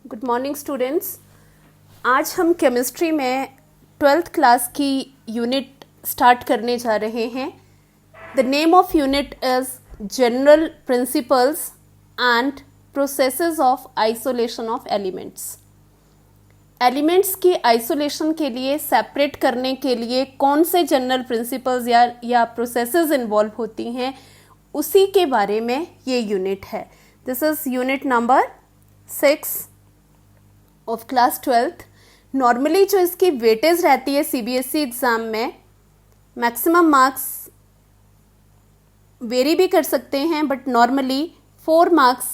Good morning students. आज हम chemistry में 12th क्लास की यूनिट स्टार्ट करने जा रहे हैं। The name of unit is general principles and processes of isolation of elements. Elements की आइसोलेशन के लिए, सेपरेट करने के लिए कौन से जनरल प्रिंसिपल्स या प्रोसेसेस इन्वॉल्व होती हैं, उसी के बारे में ये यूनिट है। This is unit number 6 of class 12th। Normally जो इसकी वेटेज रहती है सीबीएसई एग्ज़ाम में, मैक्सिमम मार्क्स वेरी भी कर सकते हैं, बट नॉर्मली 4 मार्क्स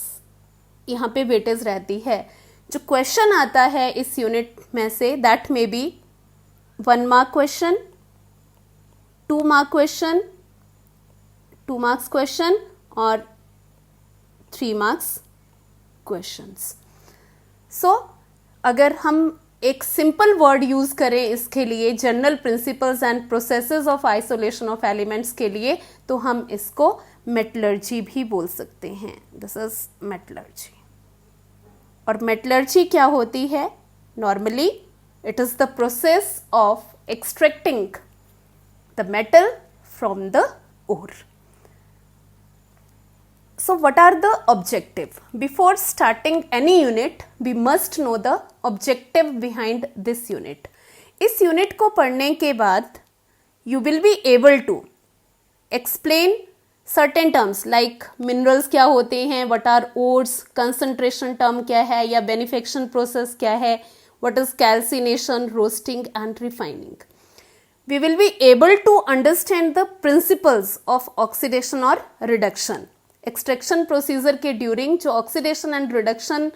यहाँ पे वेटेज रहती है। जो क्वेश्चन आता है इस यूनिट में से, that may be 1 mark question, 2 mark question, 2 marks question और 3 मार्क्स क्वेश्चंस। सो अगर हम एक सिंपल वर्ड यूज़ करें इसके लिए, general principles and processes of isolation of elements के लिए, तो हम इसको मेटलर्जी भी बोल सकते हैं। This is metallurgy. और मेटलर्जी क्या होती है? Normally it is the process of extracting the metal from the ore. So what are the objective? Before starting any unit, we must know the objective behind this unit. इस unit को पढ़ने के बाद you will be able to explain certain terms like minerals क्या होते हैं, what are ores, concentration term क्या है, या benefaction process क्या है, what is calcination, roasting and refining. We will be able to understand the principles of oxidation or reduction. Extraction procedure के during जो ऑक्सीडेशन एंड रिडक्शन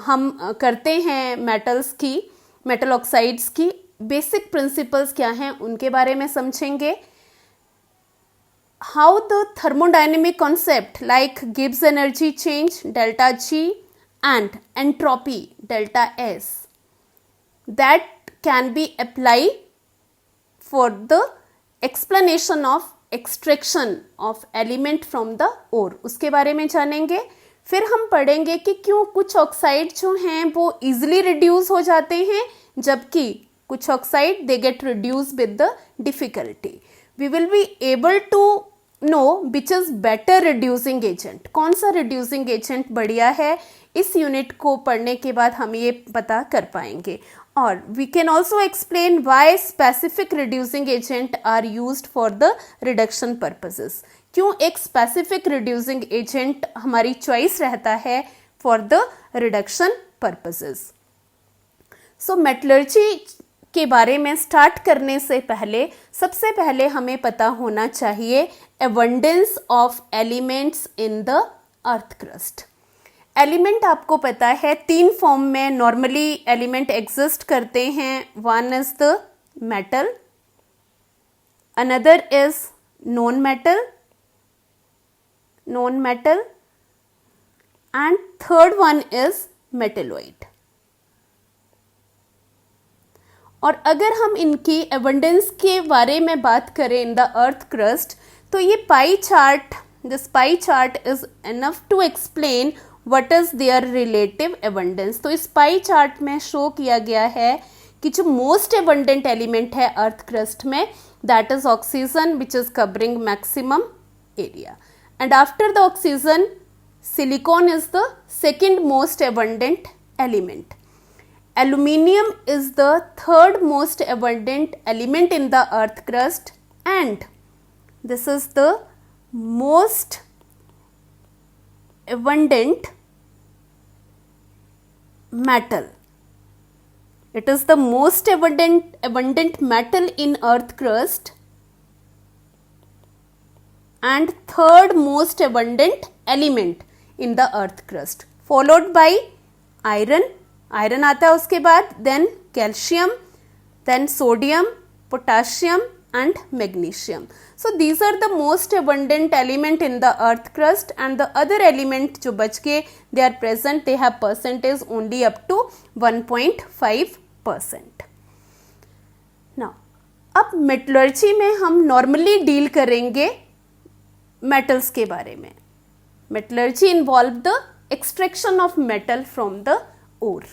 हम करते हैं मेटल्स की, मेटल ऑक्साइड्स की, बेसिक प्रिंसिपल्स क्या हैं उनके बारे में समझेंगे। How the thermodynamic concept like Gibbs energy change delta G and entropy delta S, that can be apply for the explanation of extraction of element from the ore, उसके बारे में जानेंगे। फिर हम पढ़ेंगे कि क्यों कुछ ऑक्साइड जो हैं वो इजीली रिड्यूस हो जाते हैं, जबकि कुछ oxide they get reduce with the difficulty. We will be able to know which is better reducing agent, कौन सा रिड्यूसिंग एजेंट बढ़िया है। इस यूनिट को पढ़ने के बाद हम ये पता कर पाएंगे। और we can also explain why specific reducing agent are used for the reduction purposes. क्यों एक specific reducing agent हमारी choice रहता है for the reduction purposes. So metallurgy के बारे में स्टार्ट करने से पहले सबसे पहले हमें पता होना चाहिए abundance of elements in the earth crust. Element आपको पता है 3 फॉर्म में नॉर्मली एलिमेंट एग्जिस्ट करते हैं। One is the metal, another is non metal and third one is metalloid. और अगर हम इनकी एबंडेंस के बारे में बात करें इन द अर्थ क्रस्ट, तो ये pie chart, this pie chart is enough to explain what is their relative abundance. तो इस पाई चार्ट में शो किया गया है कि जो मोस्ट abundant एलिमेंट है अर्थ क्रस्ट में, that is oxygen which is covering maximum area, and after the oxygen silicon is the second most abundant element, aluminium is the third most abundant element in the earth crust, and this is the most abundant metal. It is the most abundant metal in earth crust and third most abundant element in the earth crust, followed by iron. Iron आता है उसके बाद, then calcium, then sodium, potassium and magnesium. So these are the most abundant element in the earth crust, and the other element जो बच के they are present, they have percentage only up to 1.5%. Now अब metallurgy में हम normally deal करेंगे metals के बारे में। Metallurgy involve the extraction of metal from the ore.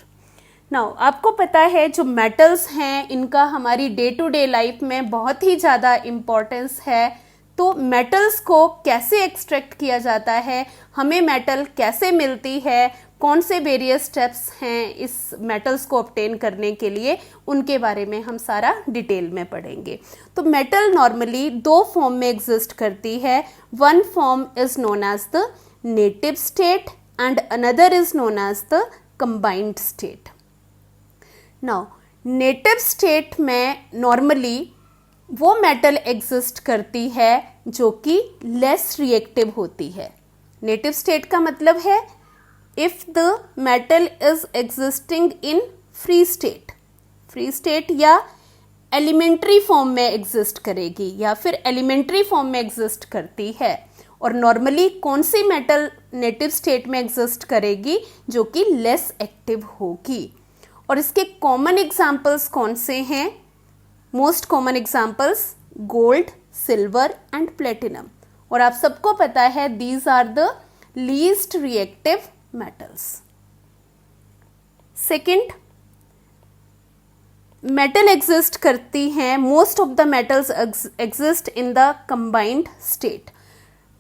Now आपको पता है जो मेटल्स हैं इनका हमारी डे टू डे लाइफ में बहुत ही ज़्यादा इम्पोर्टेंस है। तो मेटल्स को कैसे एक्सट्रैक्ट किया जाता है, हमें मेटल कैसे मिलती है, कौन से वेरियस स्टेप्स हैं इस मेटल्स को ऑब्टेन करने के लिए, उनके बारे में हम सारा डिटेल में पढ़ेंगे। तो मेटल नॉर्मली दो फॉर्म में एग्जिस्ट करती है। One form is known as the native state and another is known as the combined state. Now native state में नॉर्मली वो मेटल एग्जिस्ट करती है जो कि लेस रिएक्टिव होती है। नेटिव स्टेट का मतलब है if the metal is existing in free state या एलिमेंट्री फॉर्म में एग्जिस्ट करेगी या फिर एलिमेंट्री फॉर्म में एग्जिस्ट करती है। और नॉर्मली कौन सी मेटल नेटिव स्टेट में एग्जिस्ट करेगी, जो कि लेस एक्टिव होगी। और इसके कॉमन एग्जाम्पल्स कौन से हैं? Most common examples gold, silver and platinum. और आप सबको पता है these are the least reactive metals. Second, metal exist करती हैं, most of the metals exist in the combined state.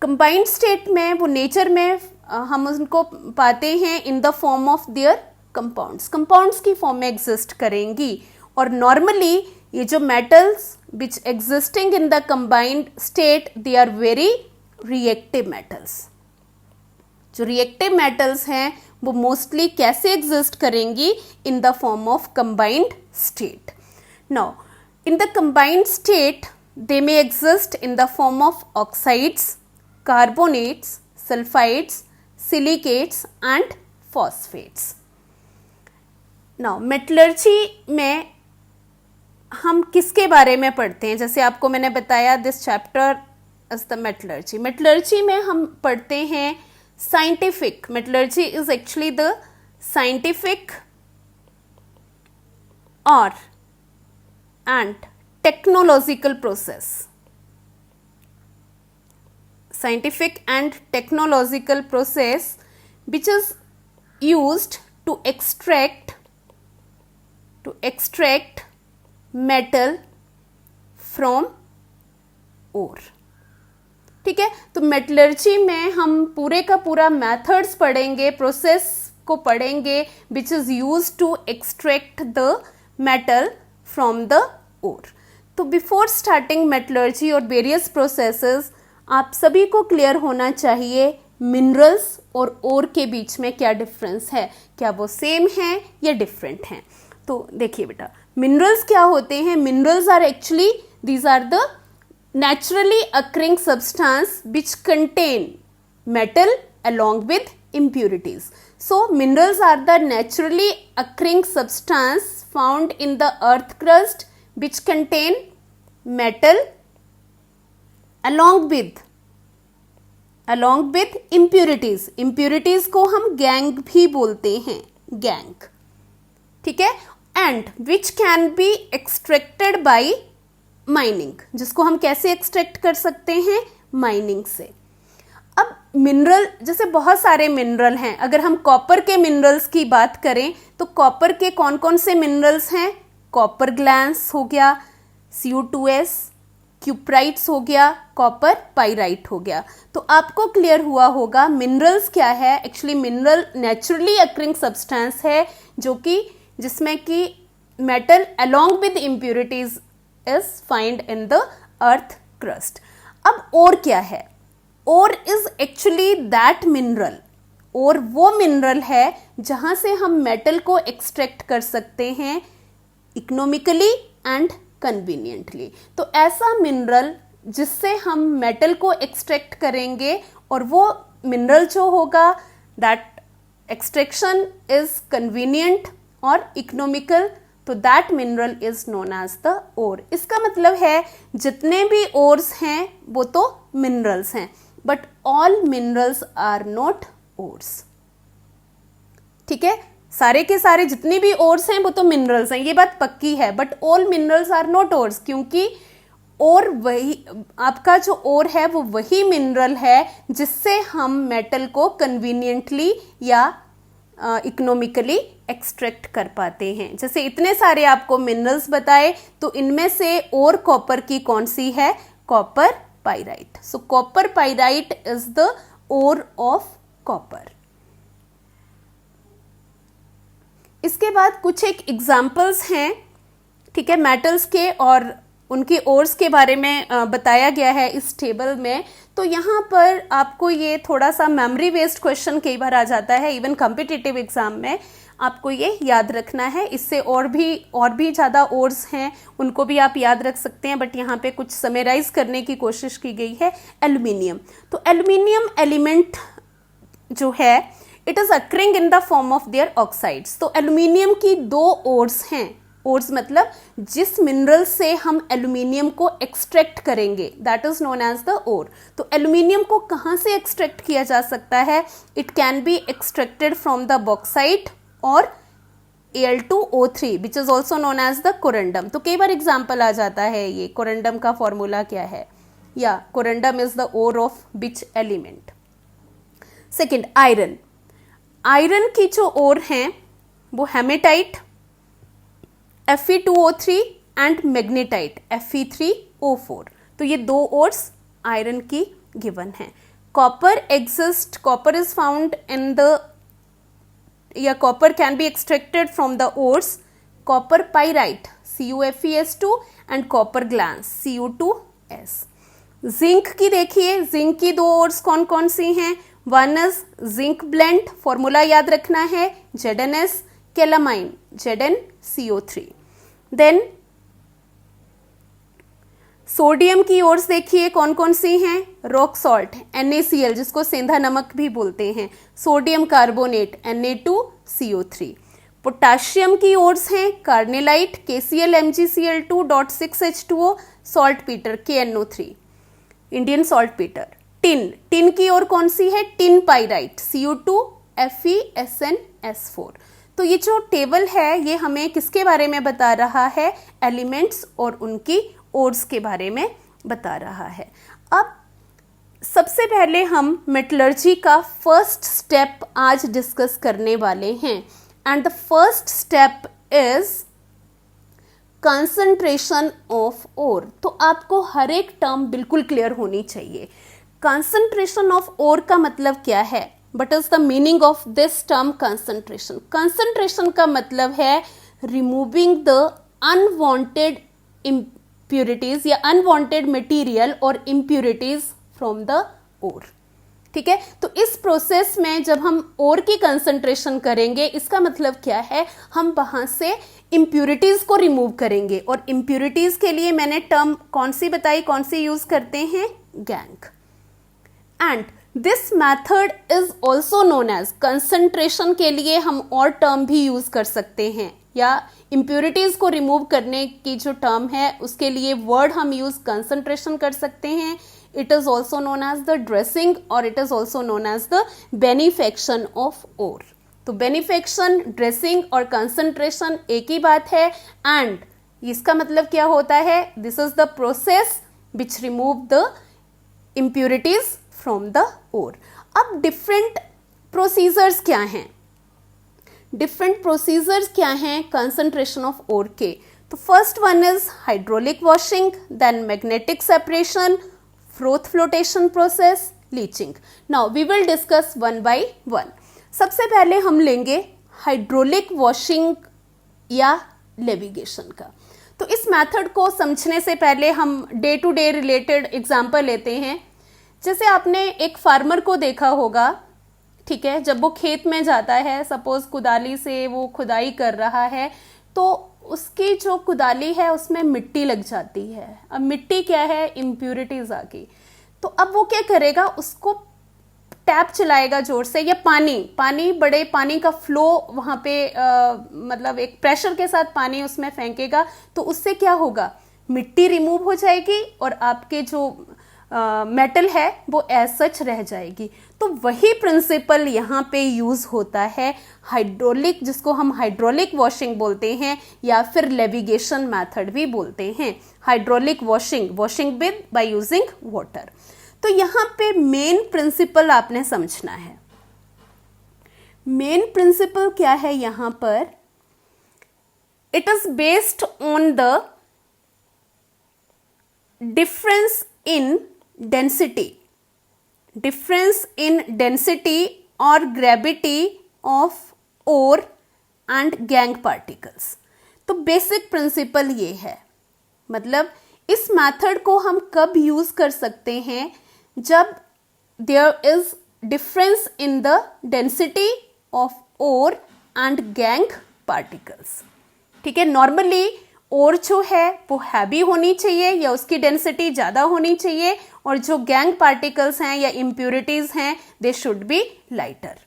Combined state में वो नेचर में हम उनको पाते हैं in the form of their compounds की फॉर्म में एग्जिस्ट करेंगी। और नॉर्मली ये जो metals which existing in the combined state they are very reactive metals. जो रिएक्टिव मेटल्स हैं वो मोस्टली कैसे एग्जिस्ट करेंगी? इन the form of combined state. Now in the combined state they may exist in the form of oxides, carbonates, sulphides, silicates and phosphates. Now metallurgy में हम किसके बारे में पढ़ते हैं? जैसे आपको मैंने बताया this chapter is the metallurgy. Metallurgy में हम पढ़ते हैं scientific, metallurgy is actually the scientific और and technological process. Scientific and technological process which is used to extract metal from ore। ठीक है, तो मेटलर्जी में हम पूरे का पूरा मेथड्स पढ़ेंगे, प्रोसेस को पढ़ेंगे which is used to extract the metal from the ore। तो बिफोर स्टार्टिंग मेटलर्जी और वेरियस प्रोसेसेस आप सभी को क्लियर होना चाहिए मिनरल्स और ओर के बीच में क्या डिफरेंस है, क्या वो सेम हैं या डिफरेंट हैं। तो देखिए बेटा, मिनरल्स क्या होते हैं? Minerals are actually these are the naturally occurring substance which contain metal along with impurities। So minerals are the naturally occurring substance found in the earth crust which contain metal along with impurities को हम gang भी बोलते हैं, gang. ठीक है, and which can be extracted bye mining, जिसको हम कैसे एक्सट्रैक्ट कर सकते हैं? माइनिंग से। अब मिनरल, जैसे बहुत सारे मिनरल हैं, अगर हम कॉपर के मिनरल्स की बात करें तो कॉपर के कौन कौन से मिनरल्स हैं? कॉपर ग्लैंस हो गया, Cu2s, क्यूप्राइट्स हो गया, कॉपर पाइराइट हो गया। तो आपको क्लियर हुआ होगा मिनरल्स क्या है। Actually mineral naturally occurring substance है जो कि जिसमें कि metal along with impurities is find in the earth crust. अब और क्या है? और इज एक्चुअली दैट मिनरल, और वो मिनरल है जहां से हम मेटल को एक्सट्रैक्ट कर सकते हैं इकोनॉमिकली एंड कन्वीनियंटली। तो ऐसा मिनरल जिससे हम मेटल को एक्सट्रैक्ट करेंगे और वो मिनरल जो होगा दैट एक्सट्रैक्शन इज कन्वीनियंट और इकोनॉमिकल, तो that mineral is known as the ore. इसका मतलब है जितने भी ओर्स हैं वो तो मिनरल्स हैं, but all minerals are not ores. ठीक है, सारे के सारे जितने भी ओर्स हैं वो तो मिनरल्स हैं, ये बात पक्की है, but all minerals are not ores, क्योंकि और वही आपका जो ओर है वो वही मिनरल है जिससे हम मेटल को कन्वीनियंटली या इकोनॉमिकली एक्सट्रैक्ट कर पाते हैं। जैसे इतने सारे आपको मिनरल्स बताए, तो इनमें से और कॉपर की कौन सी है? Copper pyrite. So copper pyrite is the ore of copper. इसके बाद कुछ एक एग्जाम्पल्स हैं, ठीक है, मेटल्स के, और उनके ओर्स के बारे में बताया गया है इस टेबल में। तो यहाँ पर आपको ये थोड़ा सा मेमोरी बेस्ड क्वेश्चन कई बार आ जाता है, इवन कॉम्पिटिटिव एग्जाम में आपको ये याद रखना है। इससे और भी ज़्यादा ओर्स हैं, उनको भी आप याद रख सकते हैं, बट यहाँ पे कुछ समराइज करने की कोशिश की गई है। एल्यूमिनियम, तो एल्यूमिनियम एलिमेंट जो है it is occurring in the form of there oxides. तो एल्यूमिनियम की दो ओर्स हैं। ओर्स मतलब जिस मिनरल से हम एल्यूमिनियम को एक्सट्रैक्ट करेंगे, that is known as the ore. तो एल्यूमिनियम को कहाँ से एक्सट्रैक्ट किया जा सकता है? It can be extracted from the bauxite और Al2O3 which is also known as the corundum. तो कई बार एग्जाम्पल आ जाता है ये कोरंडम का फॉर्मूला क्या है, या corundum is the ore of which element. Second, iron. Iron की जो ओर हैं वो haematite Fe2O3 and magnetite Fe3O4। तो ये दो ओर्स आयरन की गिवन है। Copper exist, copper is found in the, या copper can be extracted from the ores copper pyrite CuFeS2 and copper glance Cu2S। Zinc की देखिए, जिंक की दो ओर्स कौन कौन सी हैं? One is zinc blende, formula याद रखना है ZnS, calamine ZnCO3। Then sodium की ओर्स देखिए कौन कौन सी हैं? रॉक सॉल्ट NaCl, जिसको सेंधा नमक भी बोलते हैं, सोडियम कार्बोनेट Na2CO3। पोटाशियम की ओर्स हैं carnallite KCl MgCl2.6H2O, salt Peter KNO3, Indian salt Peter. Tin, tin की ओर कौन सी है? Tin pyrite Cu2 FeSnS4। तो ये जो टेबल है ये हमें किसके बारे में बता रहा है? एलिमेंट्स और उनकी ओर्स के बारे में बता रहा है। अब सबसे पहले हम मेटलर्जी का फर्स्ट स्टेप आज डिस्कस करने वाले हैं, and the first step is concentration of ore. तो आपको हर एक टर्म बिल्कुल क्लियर होनी चाहिए। कंसंट्रेशन ऑफ ओर का मतलब क्या है? What is the meaning of this term concentration? Concentration का मतलब है removing the unwanted impurities या unwanted material और impurities from the ore। ठीक है, तो इस प्रोसेस में जब हम ओर की कंसंट्रेशन करेंगे, इसका मतलब क्या है? हम वहां से इम्प्यूरिटीज को रिमूव करेंगे, और इम्प्यूरिटीज के लिए मैंने टर्म कौन सी बताई, कौन सी यूज करते हैं? Gangue. And this method is also known as, concentration के लिए हम और टर्म भी यूज कर सकते हैं, या इम्प्यूरिटीज को रिमूव करने की जो टर्म है उसके लिए वर्ड हम यूज कंसंट्रेशन कर सकते हैं। It is also known as the dressing, और it is also known as the beneficiation of ore. तो बेनिफेक्शन, ड्रेसिंग और कंसंट्रेशन एक ही बात है, एंड इसका मतलब क्या होता है? This is the process which remove the impurities from the ore. अब डिफरेंट प्रोसीजर्स क्या हैं? डिफरेंट प्रोसीजर्स क्या हैं कंसंट्रेशन ऑफ ओर के? तो first one is hydraulic washing, then magnetic separation, froth flotation process, leaching. Now we will discuss one by one. सबसे पहले हम लेंगे हाइड्रोलिक वॉशिंग या लेविगेशन का। तो इस मेथड को समझने से पहले हम day to day related example लेते हैं। जैसे आपने एक फार्मर को देखा होगा, ठीक है, जब वो खेत में जाता है, सपोज कुदाली से वो खुदाई कर रहा है, तो उसकी जो कुदाली है उसमें मिट्टी लग जाती है। अब मिट्टी क्या है? इम्प्यूरिटीज आ गई। तो अब वो क्या करेगा? उसको टैप चलाएगा जोर से, या बड़े पानी का फ्लो वहां पे मतलब एक प्रेशर के साथ पानी उसमें फेंकेगा, तो उससे क्या होगा? मिट्टी रिमूव हो जाएगी और आपके जो मेटल है वो एज सच रह जाएगी। तो वही प्रिंसिपल यहाँ पे यूज होता है हाइड्रोलिक, जिसको हम हाइड्रोलिक वॉशिंग बोलते हैं, या फिर लेविगेशन मेथड भी बोलते हैं। Hydraulic washing with by using water. तो यहाँ पे मेन प्रिंसिपल आपने समझना है। मेन प्रिंसिपल क्या है यहाँ पर, it is based on the difference in density, difference in density और gravity of ore and gangue particles. तो बेसिक प्रिंसिपल ये है, मतलब इस मेथड को हम कब यूज कर सकते हैं, जब there is difference in the density of ore and gangue particles. ठीक है, नॉर्मली ओर जो है वो हैवी होनी चाहिए या उसकी डेंसिटी ज्यादा होनी चाहिए, और जो गैंग पार्टिकल्स हैं या इम्प्यूरिटीज हैं they should be lighter,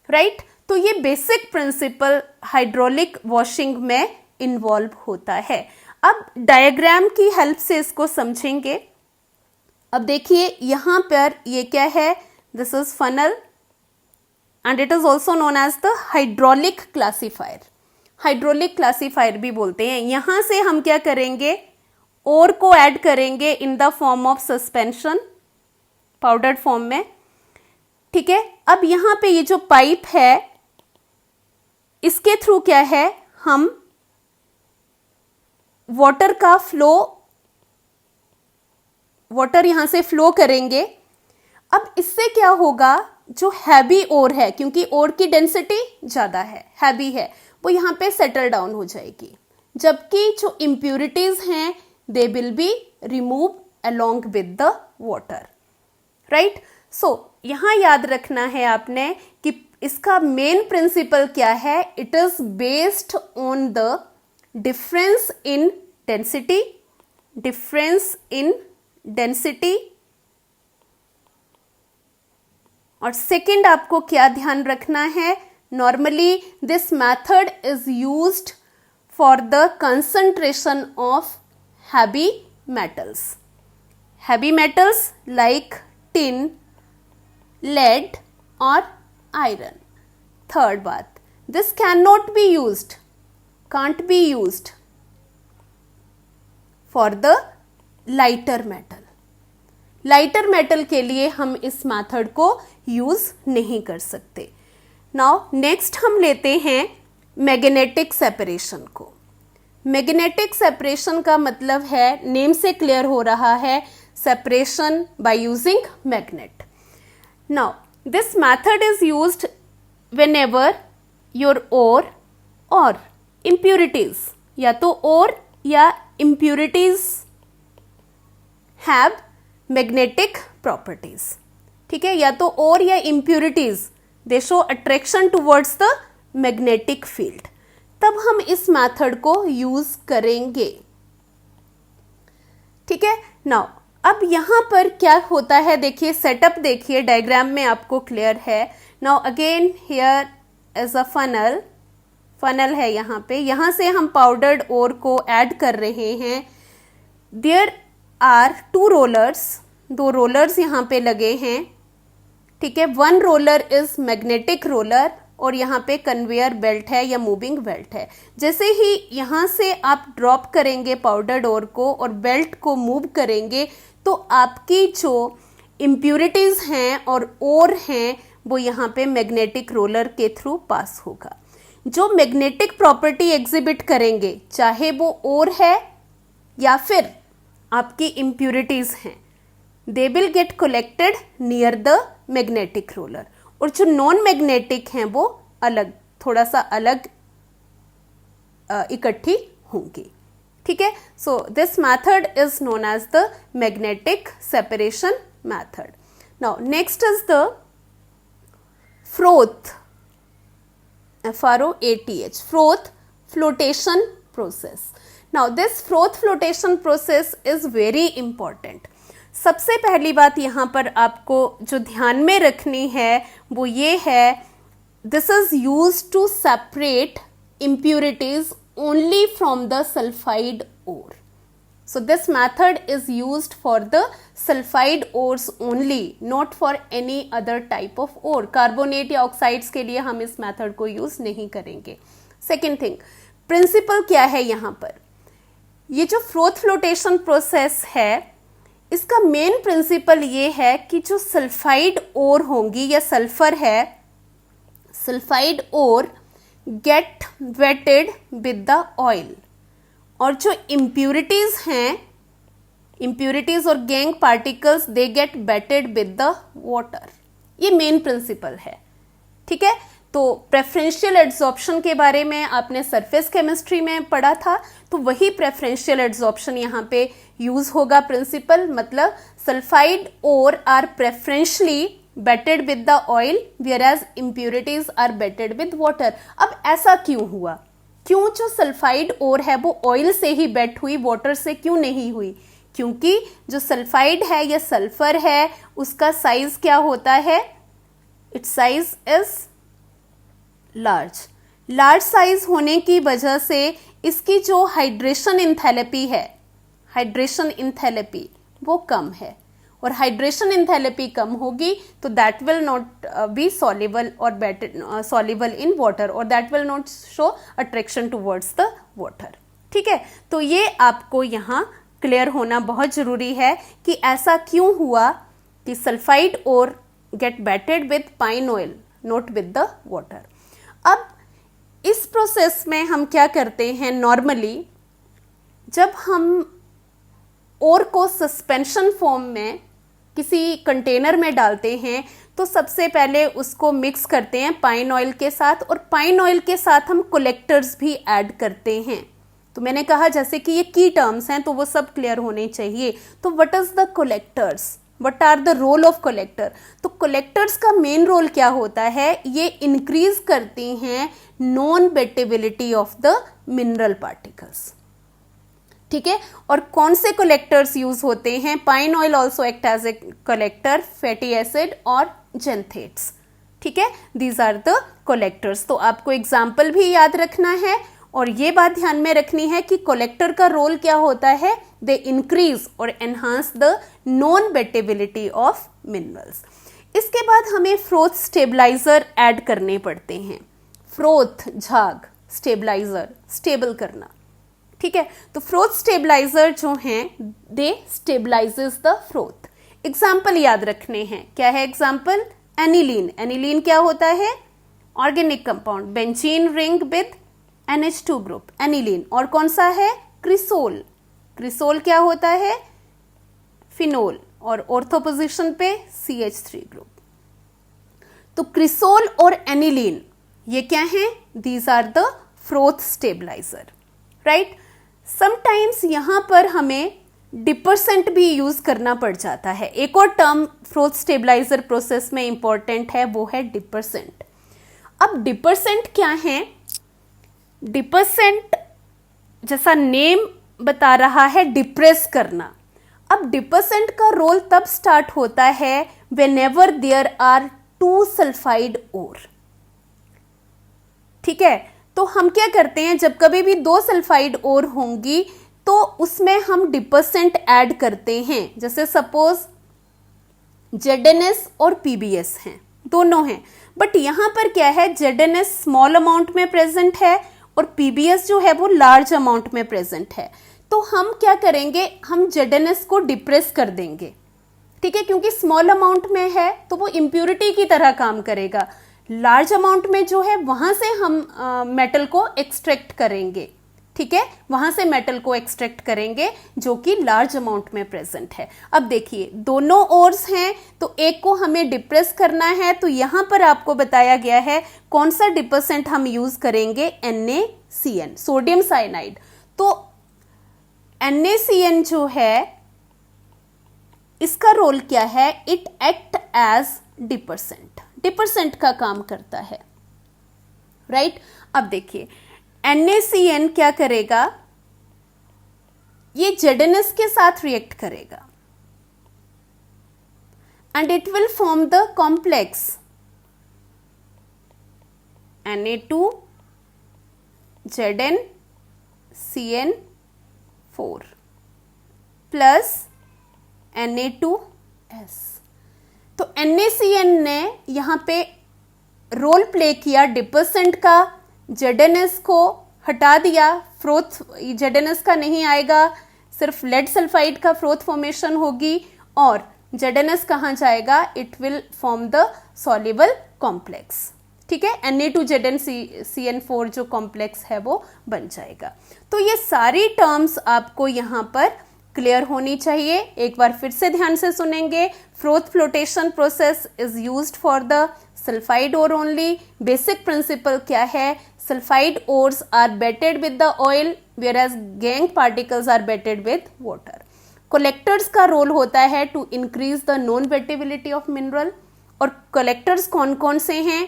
right. तो ये बेसिक प्रिंसिपल हाइड्रोलिक वॉशिंग में इन्वॉल्व होता है। अब डायग्राम की हेल्प से इसको समझेंगे। अब देखिए यहां पर ये क्या है, this is funnel and it is also known as the hydraulic classifier. Hydraulic classifier भी बोलते हैं। यहां से हम क्या करेंगे, ओर को ऐड करेंगे इन the form of suspension, powdered form में। ठीक है, अब यहां पे ये जो पाइप है इसके थ्रू क्या है, हम वाटर का फ्लो, वाटर यहां से फ्लो करेंगे। अब इससे क्या होगा, जो हैवी ओर है, क्योंकि ओर की डेंसिटी ज्यादा है, हैवी है, वो यहां पे सेटल डाउन हो जाएगी, जबकि जो इम्प्यूरिटीज हैं they will be remove along with the water, right. So यहां याद रखना है आपने कि इसका मेन प्रिंसिपल क्या है, it is based on the difference in density, difference in density. और सेकंड आपको क्या ध्यान रखना है, normally this method is used for the concentration of heavy metals, heavy metals like tin, lead or iron. Third बात, this cannot be used, can't be used for the lighter metal. Lighter metal के लिए हम इस method को use नहीं कर सकते। Now next हम लेते हैं मैग्नेटिक सेपरेशन को। मैग्नेटिक सेपरेशन का मतलब है, नेम से क्लियर हो रहा है, separation by using magnet. Now, this method is used whenever your ore or impurities, या तो ore या impurities have magnetic properties. ठीक है, या तो ore या impurities they show attraction towards the magnetic field, तब हम इस मेथड को यूज करेंगे। ठीक है, नाउ अब यहां पर क्या होता है, देखिए सेटअप देखिए, डायग्राम में आपको क्लियर है। Now again here as a funnel, funnel है यहाँ पे, यहां से हम पाउडर्ड ओर को ऐड कर रहे हैं। देयर आर टू रोलर्स, दो रोलर्स यहाँ पे लगे हैं। ठीक है, one roller is magnetic roller और यहाँ पे कन्वेयर बेल्ट है या मूविंग बेल्ट है। जैसे ही यहाँ से आप ड्रॉप करेंगे पाउडर्ड ओर को और बेल्ट को मूव करेंगे, तो आपकी जो इम्प्यूरिटीज हैं और ओर हैं वो यहाँ पे मैग्नेटिक रोलर के थ्रू पास होगा, जो मैग्नेटिक प्रॉपर्टी एग्जिबिट करेंगे, चाहे वो ओर है या फिर आपकी इम्प्यूरिटीज हैं, they will get collected near the magnetic roller. और जो नॉन मैग्नेटिक हैं वो अलग, थोड़ा सा अलग इकट्ठी होंगी। ठीक है, so this method is known as the magnetic separation method. Now next is the froth, FROATH, froth flotation process. Now this froth flotation process is very important. सबसे पहली बात यहाँ पर आपको जो ध्यान में रखनी है वो ये है, this is used to separate impurities only from the sulfide ore. So this method is used for the sulfide ores only, not for any other type of ore. Carbonate या ऑक्साइड्स के लिए हम इस मेथड को use नहीं करेंगे। Second thing, principal क्या है यहाँ पर, ये जो फ्रोथ फ्लोटेशन प्रोसेस है इसका मेन प्रिंसिपल ये है कि जो सल्फाइड ओर होंगी या सल्फर है, sulphide ore get wetted with the oil, और जो इम्प्यूरिटीज हैं, इम्प्यूरिटीज और gangue particles, they get wetted with the water. ये मेन प्रिंसिपल है, ठीक है। तो प्रेफरेंशियल एड्सॉर्प्शन के बारे में आपने सरफेस केमिस्ट्री में पढ़ा था, तो वही प्रेफरेंशियल एड्सॉर्प्शन यहाँ पे यूज होगा प्रिंसिपल, मतलब sulphide ore are preferentially wetted with the oil whereas impurities are wetted with water. अब ऐसा क्यों हुआ, क्यों जो सल्फाइड ओर है वो ऑयल से ही बेट हुई, वाटर से क्यों नहीं हुई? क्योंकि जो सल्फाइड है या सल्फर है उसका साइज क्या होता है, it's size is large size होने की वजह से इसकी जो हाइड्रेशन इंथैलेपी है, हाइड्रेशन इंथैलेपी वो कम है, और हाइड्रेशन इंथैलेपी कम होगी तो that will not be soluble और सॉल्युबल इन वाटर, और that will not show attraction towards the water, ठीक है। तो ये आपको यहाँ क्लियर होना बहुत जरूरी है कि ऐसा क्यों हुआ कि sulphide ore get wetted with pine oil not with the water. अब इस प्रोसेस में हम क्या करते हैं, नॉर्मली जब हम ओर को सस्पेंशन फॉर्म में किसी कंटेनर में डालते हैं तो सबसे पहले उसको मिक्स करते हैं पाइन ऑयल के साथ, और पाइन ऑयल के साथ हम कलेक्टर्स भी ऐड करते हैं। तो मैंने कहा जैसे कि ये की टर्म्स हैं तो वो सब क्लियर होने चाहिए। तो what is the collectors, what are the role of collector? तो कलेक्टर्स का मेन रोल क्या होता है, ये इंक्रीज करते हैं non wettability of the mineral particles, ठीक है। और कौन से कलेक्टर्स यूज होते हैं? Pine oil also act as a collector, fatty acid और जेंथेट्स, ठीक है, दीज आर द कलेक्टर्स। तो आपको एग्जाम्पल भी याद रखना है और ये बात ध्यान में रखनी है कि कलेक्टर का रोल क्या होता है, दे इंक्रीज और enhance the non wettability of minerals. इसके बाद हमें फ्रोथ स्टेबलाइजर ऐड करने पड़ते हैं, फ्रोथ झाग स्टेबलाइजर, स्टेबल करना, ठीक है। तो फ्रोथ स्टेबलाइजर जो हैं दे स्टेबलाइजेस द फ्रोथ। एग्जाम्पल याद रखने हैं, क्या है एग्जाम्पल? एनिलीन। एनिलीन क्या होता है? Organic compound, benzene ring with NH2 group, aniline. और कौन सा है? क्रिसोल। क्रिसोल क्या होता है? फिनोल, और ऑर्थो पोजीशन पे CH3 ग्रुप। तो क्रिसोल और एनिलीन ये क्या हैं? These are the froth stabiliser, right. Sometimes यहां पर हमें डिपर्सेंट भी यूज करना पड़ जाता है। एक और टर्म फ्रोथ स्टेबलाइजर प्रोसेस में इंपॉर्टेंट है, वो है डिपर्सेंट। अब डिपर्सेंट क्या है? डिपर्सेंट जैसा नेम बता रहा है, डिप्रेस करना। अब डिपर्सेंट का रोल तब स्टार्ट होता है whenever there are 2 sulphide ore, ठीक है। तो हम क्या करते हैं, जब कभी भी 2 सल्फाइड ओर होंगी तो उसमें हम डिपर्सेंट ऐड करते हैं। जैसे सपोज ZnS और PbS हैं, दोनों हैं, बट यहां पर क्या है, ZnS स्मॉल अमाउंट में प्रेजेंट है और PbS जो है वो लार्ज अमाउंट में प्रेजेंट है। तो हम क्या करेंगे, हम ZnS को डिप्रेस कर देंगे, ठीक है, क्योंकि स्मॉल अमाउंट में है तो वो इम्प्यूरिटी की तरह काम करेगा। लार्ज अमाउंट में जो है वहां से हम मेटल को एक्सट्रैक्ट करेंगे, ठीक है, वहां से मेटल को एक्सट्रैक्ट करेंगे जो कि लार्ज अमाउंट में प्रेजेंट है। अब देखिए दोनों ओर्स हैं तो एक को हमें डिप्रेस करना है, तो यहां पर आपको बताया गया है कौन सा डिपर्सेंट हम यूज करेंगे, NaCN, सोडियम साइनाइड। तो NaCN जो है इसका रोल क्या है, इट एक्ट एज डिपर्सेंट, डिपर्सेंट का काम करता है, राइट। अब देखिए NaCN क्या करेगा, ये ZnS के साथ रिएक्ट करेगा and it will form the complex Na2 ZnCN4 plus Na2S। तो NaCN ने यहां पे रोल प्ले किया डिपर्सेंट का, ZnS को हटा दिया, फ्रोथ ZnS का नहीं आएगा, सिर्फ लेड सल्फाइड का फ्रोथ फॉर्मेशन होगी, और ZnS कहाँ जाएगा, it will form the soluble complex, ठीक है, Na2ZnCN4 जो कॉम्प्लेक्स है वो बन जाएगा। तो ये सारी टर्म्स आपको यहाँ पर क्लियर होनी चाहिए। एक बार फिर से ध्यान से सुनेंगे। Froth flotation process is used for the sulphide ore only. Basic principle क्या है? Sulphide ores are wetted with the oil whereas gangue particles are bedded with water. Collectors का रोल होता है to increase the non wettability of mineral. और collectors कौन कौन से हैं?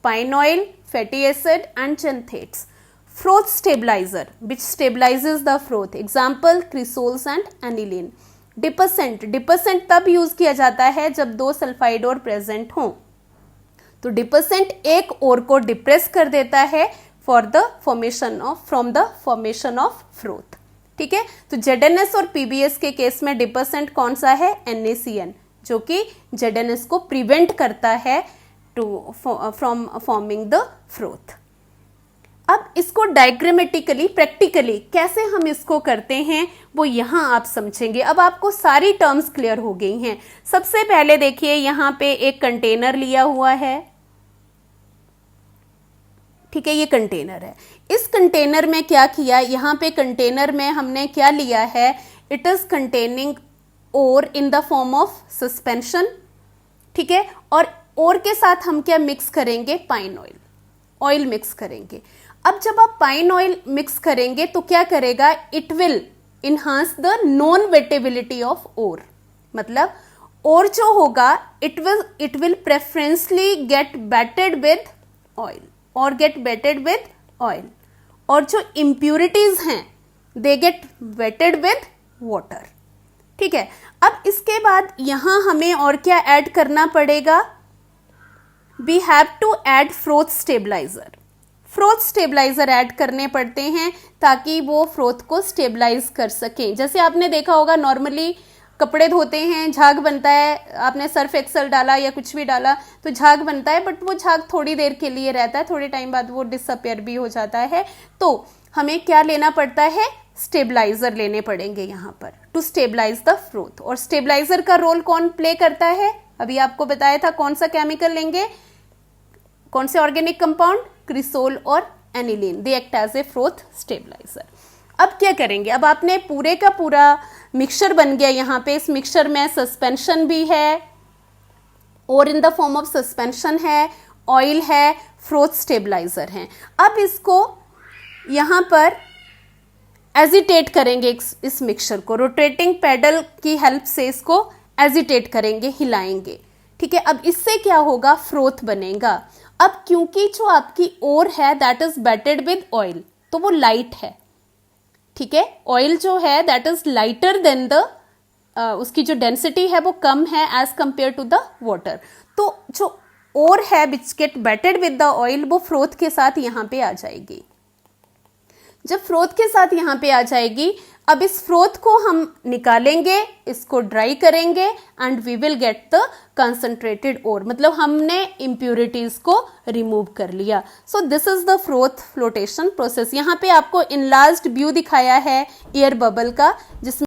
Pine oil, fatty acid and xanthates. Froth stabilizer which stabilizes the froth, example cresols and aniline. Dispersant तब use किया जाता है जब दो सल्फाइड और प्रेजेंट हों। तो डिपर्सेंट एक और को डिप्रेस कर देता है from the formation of froth. ठीक है, तो ZnS और PbS के केस में डिपर्सेंट कौन सा है? NaCN, जो कि ZnS को प्रिवेंट करता है फ्रॉम फॉर्मिंग द फ्रोथ। अब इसको डायग्रामेटिकली प्रैक्टिकली कैसे हम इसको करते हैं वो यहाँ आप समझेंगे। अब आपको सारी टर्म्स क्लियर हो गई हैं। सबसे पहले देखिए, यहाँ पे एक कंटेनर लिया हुआ है। ठीक है, ये कंटेनर है। इस कंटेनर में क्या किया? यहाँ पे कंटेनर में हमने क्या लिया है? It is containing ore in the form of suspension. ठीक है, और के साथ हम क्या मिक्स करेंगे? पाइन ऑयल मिक्स करेंगे। अब जब आप पाइन ऑयल मिक्स करेंगे तो क्या करेगा? It will enhance the non wettability of ore. मतलब ओर जो होगा it will preferentially get wetted with oil और गेट बेटेड विद ऑयल, और जो इम्प्यूरिटीज हैं they get wetted with water. ठीक है, अब इसके बाद यहां हमें और क्या ऐड करना पड़ेगा? We have to add froth stabiliser. Froth stabiliser add करने पड़ते हैं ताकि वो फ्रोथ को स्टेबलाइज कर सकें। जैसे आपने देखा होगा, नॉर्मली कपड़े धोते हैं, झाग बनता है, आपने सर्फ एक्सल डाला या कुछ भी डाला तो झाग बनता है, बट वो झाग थोड़ी देर के लिए रहता है, थोड़े टाइम बाद वो डिसअपियर भी हो जाता है। तो हमें क्या लेना पड़ता है? स्टेबलाइजर लेने पड़ेंगे यहाँ पर टू स्टेबलाइज द फ्रोथ। और स्टेबलाइजर का रोल कौन प्ले करता है? अभी आपको बताया था। कौन सा केमिकल लेंगे? कौन से ऑर्गेनिक कंपाउंड? क्रिसोल और aniline. They act as a froth stabiliser. अब क्या करेंगे? अब आपने पूरे का पूरा मिक्सचर बन गया। यहाँ पे इस मिक्सचर में सस्पेंशन भी है, और इन द फॉर्म ऑफ सस्पेंशन है, ऑयल है, फ्रोथ स्टेबलाइजर है। अब इसको यहाँ पर एजिटेट करेंगे इस मिक्सचर को। रोटेटिंग पेडल की हेल्प से इसको एजिटेट करेंगे, हिलाएंगे। ठीक है, अब इससे क्या होगा? फ्रोथ बनेगा। अब क्योंकि जो आपकी ओर है that is wetted with oil, तो वो लाइट है। ठीक है, ऑयल जो है that is lighter than the उसकी जो डेंसिटी है वो कम है as compare to the water. तो जो ओर है which get wetted with the oil वो फ्रोथ के साथ यहाँ पे आ जाएगी। जब फ्रोथ के साथ यहाँ पे आ जाएगी, अब इस फ्रोथ को हम निकालेंगे, इसको ड्राई करेंगे and we will get the concentrated ore. मतलब हमने इम्प्यूरिटीज को रिमूव कर लिया। So this is the froth flotation process. यहाँ पे आपको इनलार्ज्ड व्यू दिखाया है एयर बबल का, जिसमें